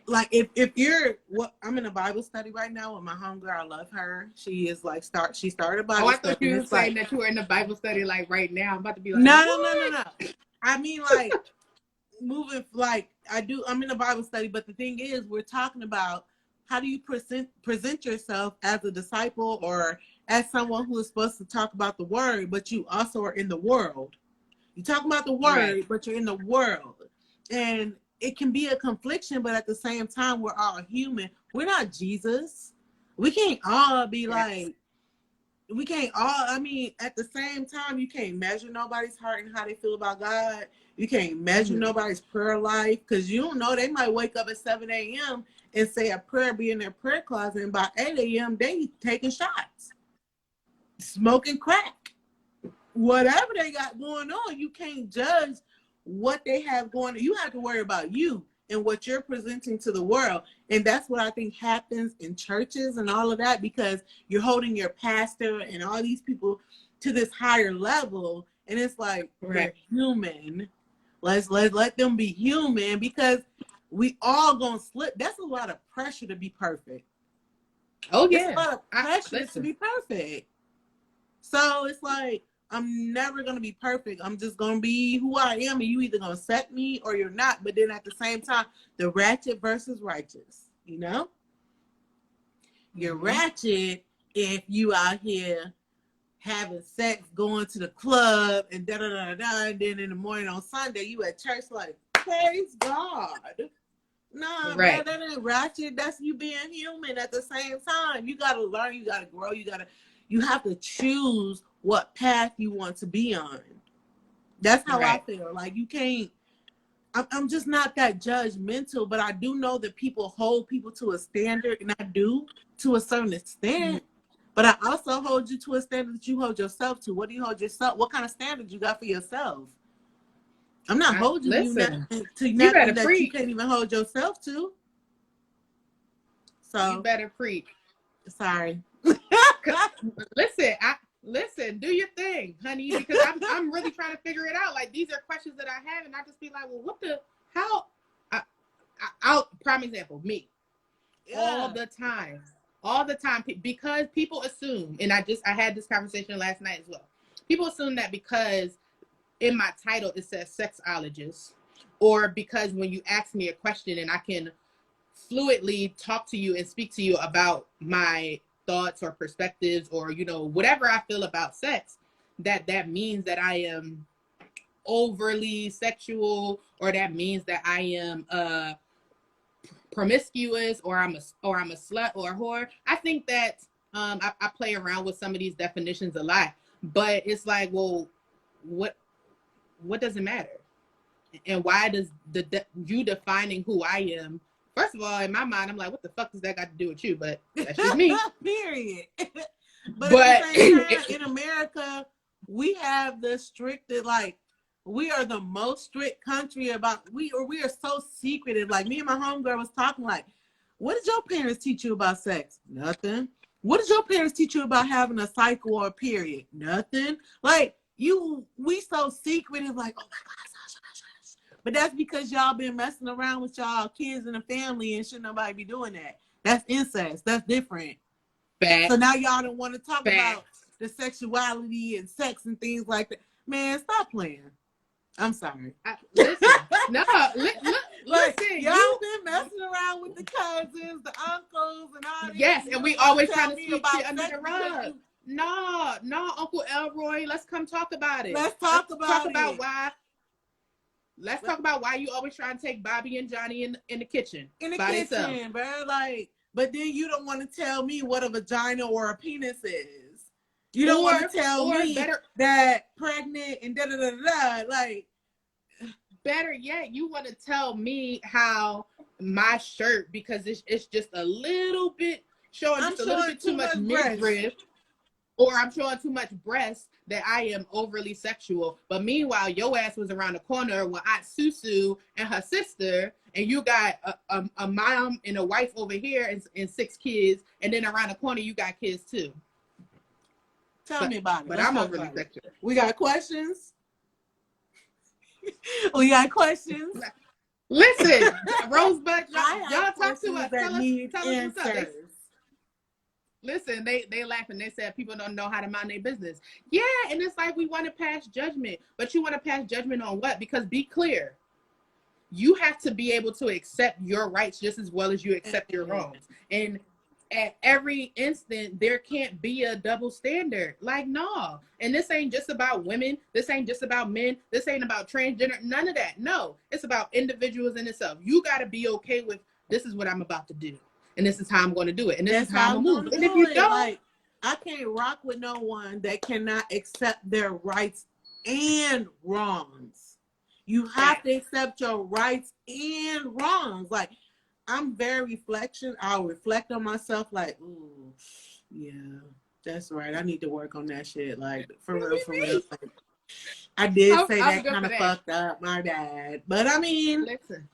like if you're I'm in a Bible study right now with my homegirl. I love her. She is like she started a Oh, Bible I study thought and you were it's saying like that you were in the Bible study like right now. I'm about to be like, no, what? no, no, no, no. I mean like moving like I'm in a Bible study, but the thing is we're talking about how do you present yourself as a disciple or as someone who is supposed to talk about the word, but you also are in the world. You talk about the word, Right. but you're in the world. And it can be a confliction, but at the same time, we're all human. We're not Jesus. We can't all be like, we can't all, I mean, at the same time, you can't measure nobody's heart and how they feel about God. You can't measure nobody's prayer life because you don't know, they might wake up at 7 a.m. and say a prayer, be in their prayer closet, and by 8 a.m., they taking shots, smoking crack. Whatever they got going on, you can't judge what they have going on. You have to worry about you and what you're presenting to the world. And that's what I think happens in churches and all of that, because you're holding your pastor and all these people to this higher level. And it's like, they're human. Let's let them be human, because we all gonna slip. That's a lot of pressure to be perfect. Oh yeah. It's a lot of pressure to be perfect. So it's like, I'm never going to be perfect. I'm just going to be who I am, and you either going to accept me or you're not. But then at the same time, the ratchet versus righteous, you know? You're ratchet if you out here having sex, going to the club, and da-da-da-da, and then in the morning on Sunday, you at church like, praise God. No, right. that ain't ratchet. That's you being human at the same time. You got to learn. You got to grow. You have to choose what path you want to be on. That's how I feel. Like you can't, I'm just not that judgmental, but I do know that people hold people to a standard, and I do to a certain extent. But I also hold you to a standard that you hold yourself to. What do you hold yourself? What kind of standard you got for yourself? I'm not holding you to nothing that you can't even hold yourself to. So you better preach. Sorry. Listen, do your thing, honey, because I'm really trying to figure it out. Like, these are questions that I have, and I just be like, well, what the, how? I'll prime example, me. Yeah. All the time, because people assume, and I had this conversation last night as well. People assume that because in my title it says sexologist, or because when you ask me a question and I can fluidly talk to you and speak to you about my thoughts or perspectives or, you know, whatever I feel about sex, that means that I am overly sexual, or that means that I am promiscuous, or I'm a slut or a whore. I think that I play around with some of these definitions a lot, but it's like, well, what does it matter? And why does you defining who I am? First of all, in my mind, I'm like, what the fuck does that got to do with you? But that's just me. Period. But at the same time, in America, we have the strictest, like, we are the most strict country about, we are so secretive. Like, me and my homegirl was talking like, what did your parents teach you about sex? Nothing. What did your parents teach you about having a cycle or a period? Nothing. Like, we so secretive, like, oh my God. But that's because y'all been messing around with y'all kids in the family, and should nobody be doing that. That's incest. That's different. Facts. So now y'all don't want to talk about the sexuality and sex and things like that. Man, stop playing. I'm sorry. Listen, y'all been messing around with the cousins, the uncles, and all that. Yes, and we always trying to sweep shit under the rug. No, Uncle Elroy, let's come talk about it. Let's talk about why. Let's talk about why you always try to take Bobby and Johnny in the kitchen. In the kitchen, bro. Like, but then you don't want to tell me what a vagina or a penis is. You don't want to tell me that pregnant and da-da-da-da. Like, better yet, you want to tell me how my shirt, because it's just a little bit showing just a little bit too much midriff, or I'm showing too much breast, that I am overly sexual. But meanwhile, your ass was around the corner with Aunt Susu and her sister, and you got a mom and a wife over here and 6 kids, and then around the corner you got kids too. Tell me about it. But I'm overly sexual. We got questions? We got questions? Listen, Rosebud, I y'all have talk to questions us. that need Tell us what's up. answers. Listen, they laughing. They said people don't know how to mind their business. Yeah, and it's like we want to pass judgment, but you want to pass judgment on what? Because be clear, you have to be able to accept your rights just as well as you accept your wrongs. And at every instant, there can't be a double standard. Like, no. And this ain't just about women. This ain't just about men. This ain't about transgender. None of that. No, it's about individuals in itself. You got to be okay with this is what I'm about to do. And this is how I'm going to do it. And this is how I'm going to move. And if you don't, like, I can't rock with no one that cannot accept their rights and wrongs. You have to accept your rights and wrongs. Like, I'm very reflection. I'll reflect on myself like, ooh, yeah, that's right. I need to work on that shit. Like, for real, for real. Like, I did say that kind of fucked up. My bad. But I mean, listen,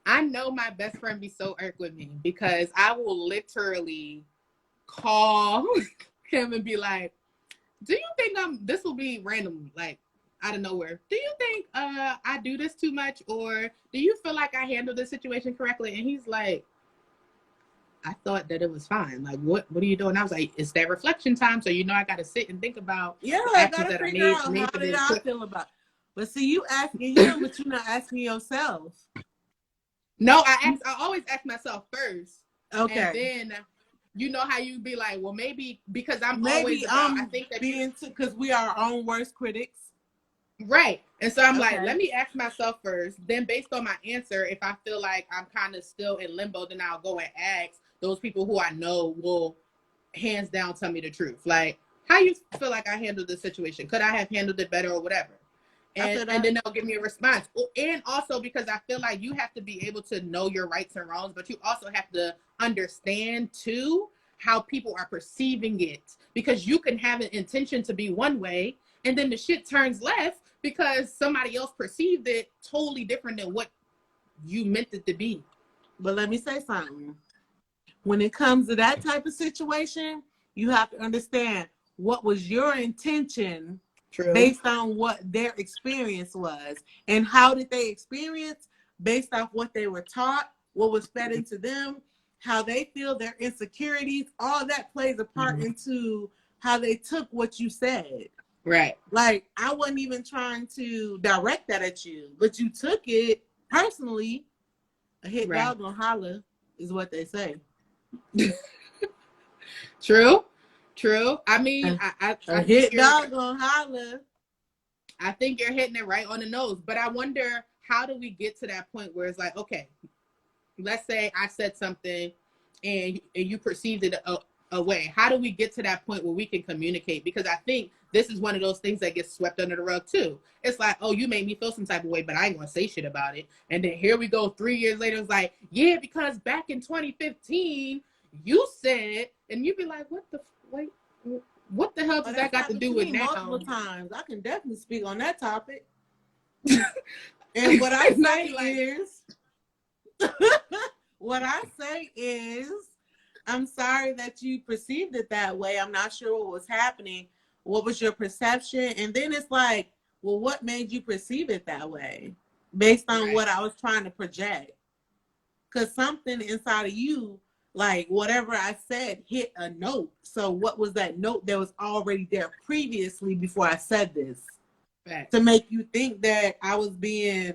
I know my best friend be so irked with me because I will literally call him and be like, do you think this will be random, like out of nowhere? Do you think I do this too much, or do you feel like I handled the situation correctly? And he's like, I thought that it was fine. Like, what are you doing? I was like, it's that reflection time, so you know I got to sit and think about the actions that I made. How did I feel about it? But see, you asking him, but you're not asking yourself. No, I always ask myself first. Okay. And then you know how you be like, well, maybe because always about, I think that because we are our own worst critics. Right. And so I'm like, let me ask myself first. Then based on my answer, if I feel like I'm kind of still in limbo, then I'll go and ask those people who I know will hands down tell me the truth. Like, how you feel like I handled the situation? Could I have handled it better or whatever? And then they'll give me a response. And also because I feel like you have to be able to know your rights and wrongs, but you also have to understand too how people are perceiving it. Because you can have an intention to be one way, and then the shit turns left because somebody else perceived it totally different than what you meant it to be. But let me say something. When it comes to that type of situation, you have to understand what was your intention. True. Based on what their experience was. And how did they experience? Based off what they were taught, what was fed into them, how they feel, their insecurities, all that plays a part into how they took what you said. Right. Like, I wasn't even trying to direct that at you, but you took it personally. A hit dog gonna holler is what they say. True. I mean, I hit dog gonna holler. I think you're hitting it right on the nose. But I wonder, how do we get to that point where it's like, okay, let's say I said something and you perceived it a way. How do we get to that point where we can communicate? Because I think this is one of those things that gets swept under the rug too. It's like, oh, you made me feel some type of way, but I ain't gonna say shit about it. And then here we go 3 years later, it's like, yeah, because back in 2015, you said, and you'd be like, what the hell does that got to do with now? Multiple times. I can definitely speak on that topic. And what I say is, I'm sorry that you perceived it that way. I'm not sure what was happening. What was your perception? And then it's like, well, what made you perceive it that way? Based on what I was trying to project. Because something inside of you, like whatever I said, hit a note. So what was that note that was already there previously before I said this? To make you think that I was being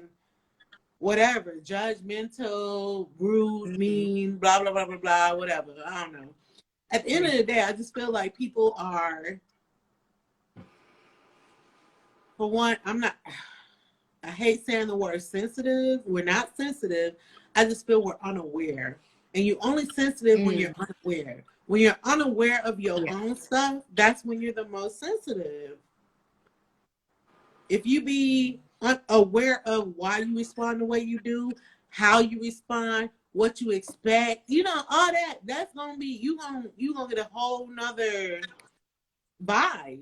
whatever, judgmental, rude, mean, blah, blah, blah, blah, blah, whatever. I don't know. At the end of the day, I just feel like people are, for one, I hate saying the word sensitive. We're not sensitive. I just feel we're unaware. And you're only sensitive when you're unaware. When you're unaware of your own stuff, that's when you're the most sensitive. If you be unaware of why you respond the way you do, how you respond, what you expect, you know, all that's gonna be, you gonna get a whole nother vibe.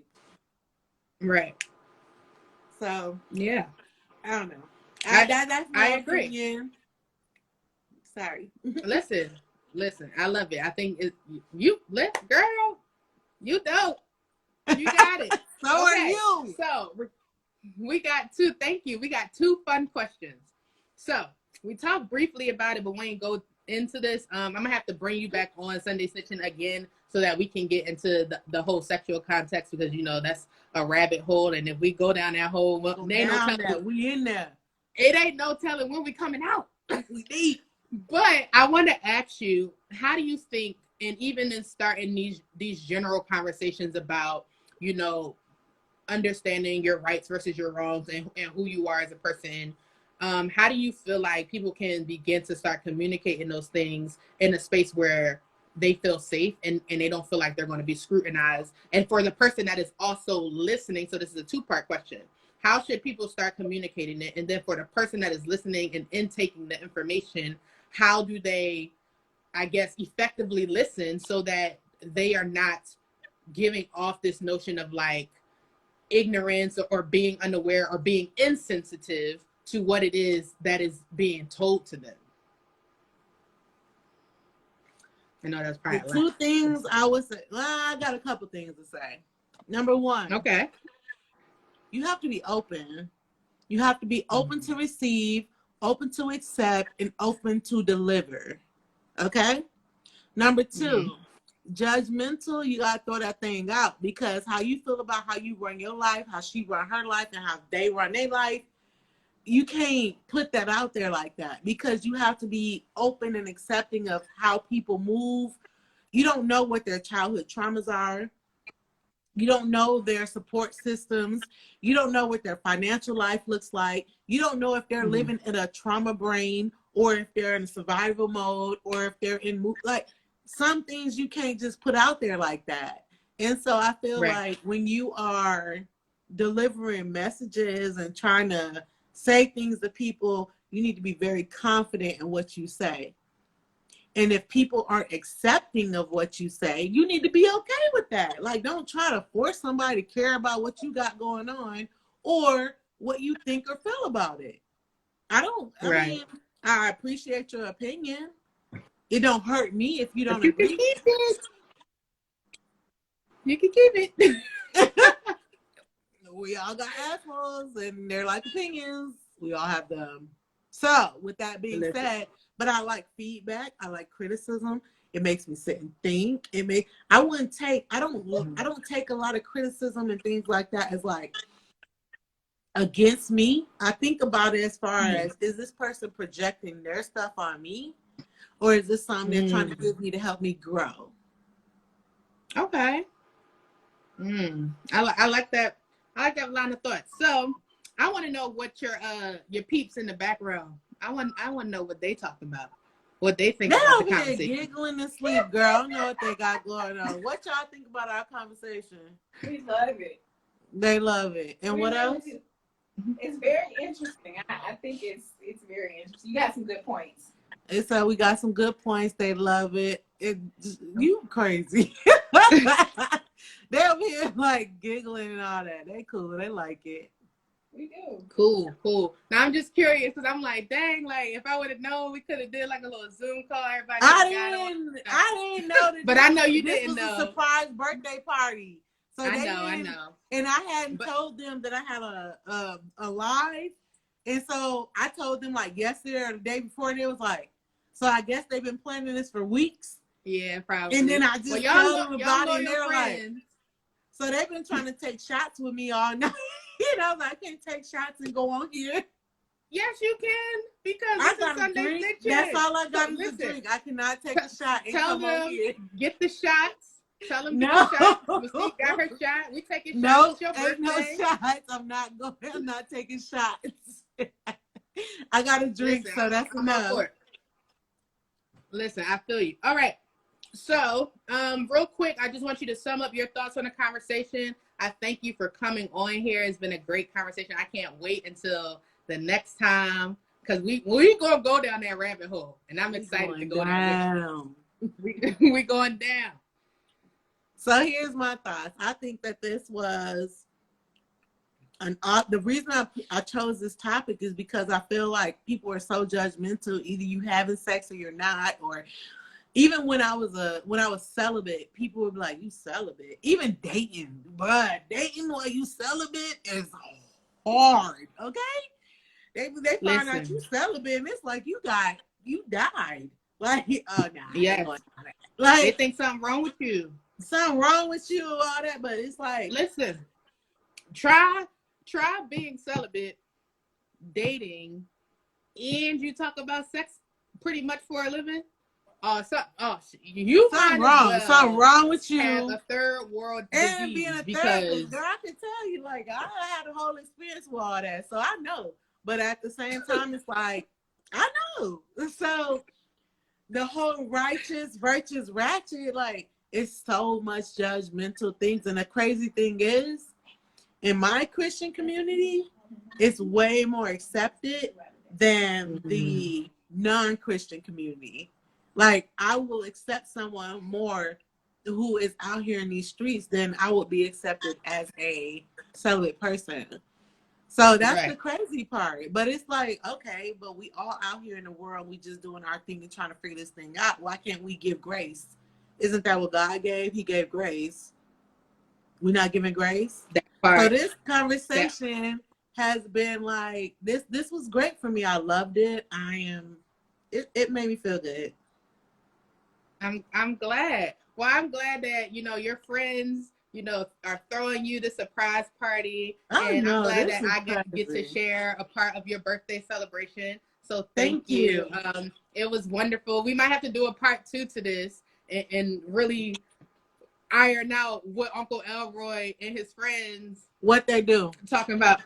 Right. So yeah. I don't know. That's my agree. Opinion. Sorry. Listen. I love it. I think girl, you dope. You got it. So are you. So we got two. Thank you. We got two fun questions. So we talked briefly about it, but we ain't go into this. I'm gonna have to bring you back on Sunday Snitchin again so that we can get into the whole sexual context, because that's a rabbit hole, and if we go down that hole, well, We in there. It ain't no telling when we coming out. We deep. But I want to ask you, how do you think, and even in starting these general conversations about, understanding your rights versus your wrongs and who you are as a person, how do you feel like people can begin to start communicating those things in a space where they feel safe and they don't feel like they're going to be scrutinized? And for the person that is also listening, so this is a two-part question. How should people start communicating it? And then for the person that is listening and intaking the information, how do they, I guess, effectively listen so that they are not giving off this notion of like ignorance or being unaware or being insensitive to what it is that is being told to them? I know that's probably two things I would say. Well, I got a couple things to say. Number one. Okay. You have to be open. You have to be open to receive, open to accept, and open to deliver. Okay? Number two, judgmental, you got to throw that thing out, because how you feel about how you run your life, how she run her life, and how they run their life, you can't put that out there like that, because you have to be open and accepting of how people move. You don't know what their childhood traumas are. You don't know their support systems. You don't know what their financial life looks like. You don't know if they're living in a trauma brain, or if they're in survival mode, or if they're in like some things you can't just put out there like that. And so I feel like when you are delivering messages and trying to say things to people, you need to be very confident in what you say. And if people aren't accepting of what you say, you need to be okay with that. Like, don't try to force somebody to care about what you got going on or what you think or feel about it. I mean, I appreciate your opinion. It don't hurt me if you don't agree. You can keep it. You can keep it. We all got assholes and they're like opinions. We all have them. So with that being said, but I like feedback. I like criticism. It makes me sit and think. I don't take a lot of criticism and things like that as like against me. I think about it as far as, is this person projecting their stuff on me? Or is this something they're trying to give me to help me grow? Okay. I like that. I like that line of thought. So I want to know what your peeps in the background. I want to know what they talk about, what they think about the conversation. Giggling and sleep, girl. I don't know what they got going on. What y'all think about our conversation? We love it. They love it. And what else? It's very interesting. I think it's very interesting. You got some good points. And so we got some good points. They love it. You crazy. They're over here like giggling and all that. They cool. They like it. We do. Cool. Now I'm just curious because I'm like, dang, like if I would have known, we could have did like a little Zoom call. Everybody. I didn't know that. But I know you this didn't was know. A surprise birthday party. So I know. And I hadn't told them that I had a live, and so I told them like yesterday or the day before. And it was like, so I guess they've been planning this for weeks. Yeah, probably. And then I just told them about it, and they're like, so they've been trying to take shots with me all night. You know, I can't take shots and go on here. Yes, you can, because I it's a Sunday Snitchin. That's all I got is a drink. I cannot take a shot and come on here. Get the shots. Tell them get the shots. Mystique got her shot. We taking shots. No, ain't no shots. I'm not taking shots. I got a drink, so that's enough. Listen, I feel you. All right. So, real quick, I just want you to sum up your thoughts on the conversation. I thank you for coming on here. It's been a great conversation. I can't wait until the next time, because we gonna go down that rabbit hole, and I'm excited to go down. We going down. So here's my thoughts. I think that this was the reason I chose this topic is because I feel like people are so judgmental. Either you having sex or you're not, or even when I was celibate, people would be like, "You celibate?" Even dating, but dating while you celibate is hard. Okay, They find out you celibate, and it's like you died. Like, oh nah, yes. Like they think something wrong with you. Something wrong with you, all that, but it's like, listen, try being celibate, dating, and you talk about sex pretty much for a living. You something might wrong. as well something wrong with you. have a third world and disease being a because therapist, girl, I can tell you, like, I had a whole experience with all that, so I know. But at the same time, it's like, I know. So the whole righteous versus ratchet, like, it's so much judgmental things. And the crazy thing is, in my Christian community, it's way more accepted than the non-Christian community. Like, I will accept someone more who is out here in these streets than I would be accepted as a celibate person. So that's the crazy part. But it's like, okay, but we all out here in the world, we just doing our thing and trying to figure this thing out. Why can't we give grace? Isn't that what God gave? He gave grace. We're not giving grace. So this conversation has been like, this was great for me. I loved it. It made me feel good. I'm glad. Well, I'm glad that, your friends, are throwing you the surprise party. I'm glad that I get to share a part of your birthday celebration. So thank you. It was wonderful. We might have to do a part 2 to this and really iron out what Uncle Elroy and his friends, what they do. Talking about.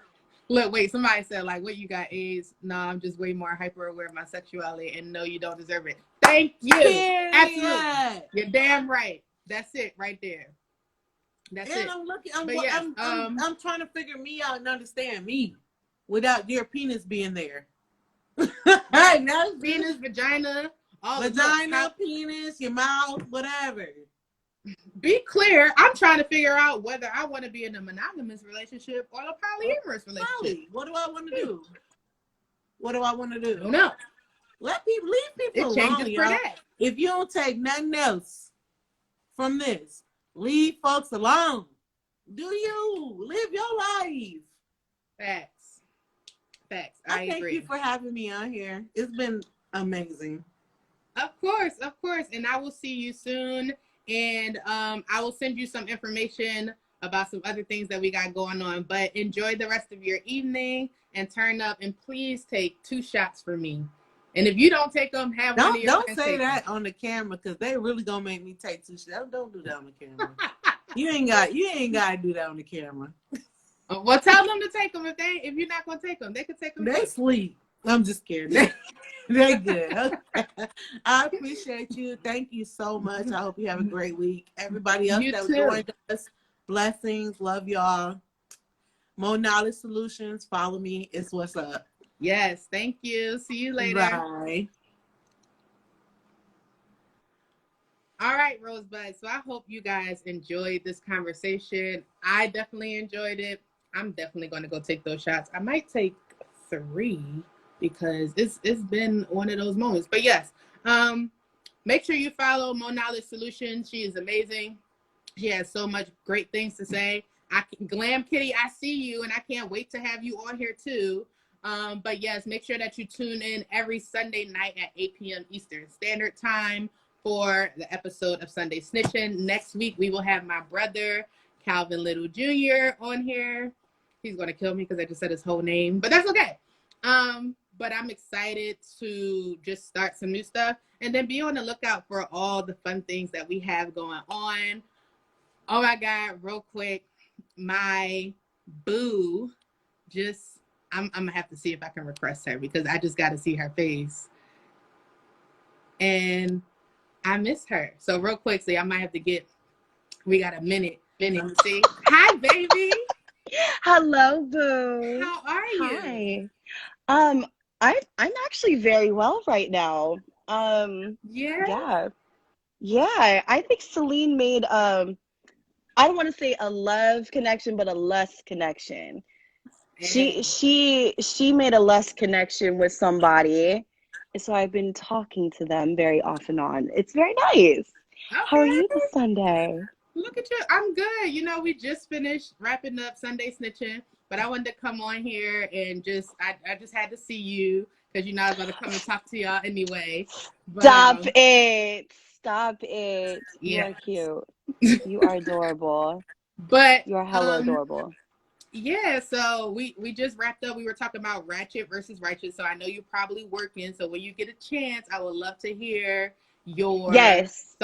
Look, wait, somebody said, like, what, you got AIDS? No, I'm just way more hyper aware of my sexuality, and no, you don't deserve it. Thank you. Period. Absolutely. You're damn right. That's it right there. That's and it. I'm trying to figure me out and understand me without your penis being there. Hey, penis, vagina, penis, your mouth, whatever. Be clear. I'm trying to figure out whether I want to be in a monogamous relationship or a polyamorous relationship. What do I want to do? What do I want to do? No. Leave people alone, y'all. If you don't take nothing else from this, leave folks alone. Do you live your life? Facts. I thank you for having me on here. It's been amazing. Of course. And I will see you soon. And I will send you some information about some other things that we got going on. But enjoy the rest of your evening and turn up. And please take 2 shots for me. And if you don't take them, have one of your friends. Don't say that on the camera, because they really gonna make me take 2 shots. Don't do that on the camera. You ain't got to do that on the camera. Well, tell them to take them if you're not gonna take them. They can take them. They sleep. I'm just scared. They're good. Okay. I appreciate you. Thank you so much. I hope you have a great week. Everybody else that joined us, blessings. Love y'all. More Knowledge Solutions. Follow me. It's what's up. Yes. Thank you. See you later. Bye. All right, Rosebuds. So I hope you guys enjoyed this conversation. I definitely enjoyed it. I'm definitely going to go take those shots. I might take 3 because it's been one of those moments. But yes, make sure you follow Mo Knowledge Solutions. She is amazing. She has so much great things to say. Glam Kitty, I see you, and I can't wait to have you on here too. But yes, make sure that you tune in every Sunday night at 8 p.m. Eastern Standard Time for the episode of Sunday Snitchin. Next week, we will have my brother, Calvin Little Jr. on here. He's going to kill me because I just said his whole name, but that's okay. But I'm excited to just start some new stuff and then be on the lookout for all the fun things that we have going on. Oh my God, real quick, my boo I'm gonna have to see if I can request her because I just got to see her face. And I miss her. So real quick, I might have to we got a minute. See? Hi, baby. Hello, boo. How are you? Hi. I'm actually very well right now. Yeah. Yeah. I think Celine made I don't want to say a love connection, but a lust connection. She made a lust connection with somebody. So I've been talking to them very off and on. It's very nice. Okay. How are you this Sunday? Look at you. I'm good. We just finished wrapping up Sunday Snitchin. but I wanted to come on here and I just had to see you because you know I was gonna come and talk to y'all anyway. But Stop it. Stop it. You yeah. are cute. You are adorable. But You are hella adorable. yeah, so we just wrapped up. We were talking about Ratchet versus Righteous. So I know you're probably working. So when you get a chance, I would love to hear your Yes.